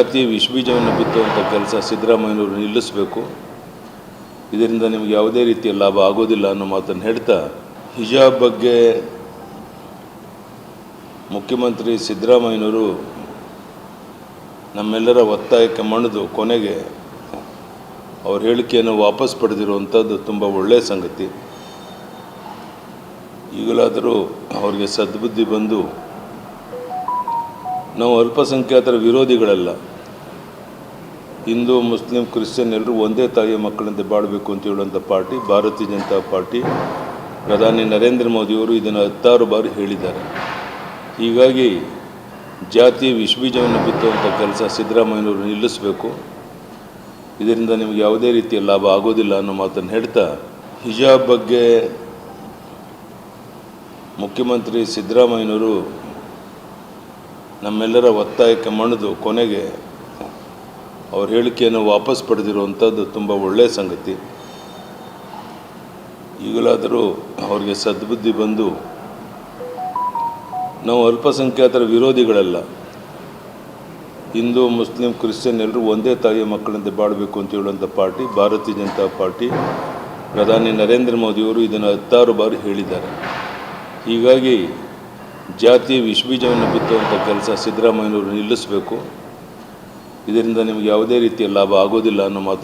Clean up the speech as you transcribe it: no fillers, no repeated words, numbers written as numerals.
ಜಾತಿ ವಿಷಬೀಜವನ್ನು ಬಿತ್ತುವಂಥ ಕೆಲಸ ಸಿದ್ದರಾಮಯ್ಯನವರು ನಿಲ್ಲಿಸಬೇಕು. ಇದರಿಂದ ನಿಮಗೆ ಯಾವುದೇ ರೀತಿಯ ಲಾಭ ಆಗೋದಿಲ್ಲ ಅನ್ನೋ ಮಾತನ್ನು ಹೇಳ್ತಾ, ಹಿಜಾಬ್ ಬಗ್ಗೆ ಮುಖ್ಯಮಂತ್ರಿ ಸಿದ್ದರಾಮಯ್ಯನವರು ನಮ್ಮೆಲ್ಲರ ಒತ್ತಾಯಕ್ಕೆ ಮಣಿದು ಕೊನೆಗೆ ಅವ್ರ ಹೇಳಿಕೆಯನ್ನು ವಾಪಸ್ ಪಡೆದಿರುವಂಥದ್ದು ತುಂಬ ಒಳ್ಳೆಯ ಸಂಗತಿ. ಈಗಲಾದರೂ ಅವರಿಗೆ ಸದ್ಬುದ್ಧಿ ಬಂದು, ನಾವು ಅಲ್ಪಸಂಖ್ಯಾತರ ವಿರೋಧಿಗಳಲ್ಲ, ಹಿಂದೂ ಮುಸ್ಲಿಂ ಕ್ರಿಶ್ಚಿಯನ್ ಎಲ್ಲರೂ ಒಂದೇ ತಾಯಿಯ ಮಕ್ಕಳಂತೆ ಬಾಳಬೇಕು ಅಂತ ಹೇಳುವಂಥ ಪಾರ್ಟಿ ಭಾರತೀಯ ಜನತಾ ಪಾರ್ಟಿ. ಪ್ರಧಾನಿ ನರೇಂದ್ರ ಮೋದಿಯವರು ಇದನ್ನು 16 ಬಾರಿ ಹೇಳಿದ್ದಾರೆ. ಹೀಗಾಗಿ ಜಾತಿ ವಿಷಬೀಜವನ್ನು ಬಿತ್ತುವಂಥ ಕೆಲಸ ಸಿದ್ದರಾಮಯ್ಯನವರು ನಿಲ್ಲಿಸಬೇಕು. ಇದರಿಂದ ನಿಮಗೆ ಯಾವುದೇ ರೀತಿಯ ಲಾಭ ಆಗೋದಿಲ್ಲ ಅನ್ನೋ ಮಾತನ್ನು ಹೇಳ್ತಾ, ಹಿಜಾಬ್ ಬಗ್ಗೆ ಮುಖ್ಯಮಂತ್ರಿ ಸಿದ್ದರಾಮಯ್ಯನವರು ನಮ್ಮೆಲ್ಲರ ಒತ್ತಾಯಕ್ಕೆ ಮಣಿದು ಕೊನೆಗೆ ಅವ್ರ ಹೇಳಿಕೆಯನ್ನು ವಾಪಸ್ ಪಡೆದಿರುವಂಥದ್ದು ತುಂಬ ಒಳ್ಳೆಯ ಸಂಗತಿ. ಈಗಲಾದರೂ ಅವರಿಗೆ ಸದ್ಬುದ್ಧಿ ಬಂದು, ನಾವು ಅಲ್ಪಸಂಖ್ಯಾತರ ವಿರೋಧಿಗಳಲ್ಲ, ಹಿಂದೂ ಮುಸ್ಲಿಂ ಕ್ರಿಶ್ಚಿಯನ್ ಎಲ್ಲರೂ ಒಂದೇ ತಾಯಿಯ ಮಕ್ಕಳಂತೆ ಬಾಳಬೇಕು ಅಂತ ಹೇಳುವಂಥ ಪಾರ್ಟಿ ಭಾರತೀಯ ಜನತಾ ಪಾರ್ಟಿ. ಪ್ರಧಾನಿ ನರೇಂದ್ರ ಮೋದಿಯವರು ಇದನ್ನು 16 ಬಾರಿ ಹೇಳಿದ್ದಾರೆ. ಹೀಗಾಗಿ ಜಾತಿ ವಿಷಬೀಜವನ್ನು ಬಿತ್ತುವಂಥ ಕೆಲಸ ಸಿದ್ದರಾಮಯ್ಯನವರು ನಿಲ್ಲಿಸಬೇಕು. ಇದರಿಂದ ನಿಮಗೆ ಯಾವುದೇ ರೀತಿಯ ಲಾಭ ಆಗೋದಿಲ್ಲ ಅನ್ನೋ ಮಾತು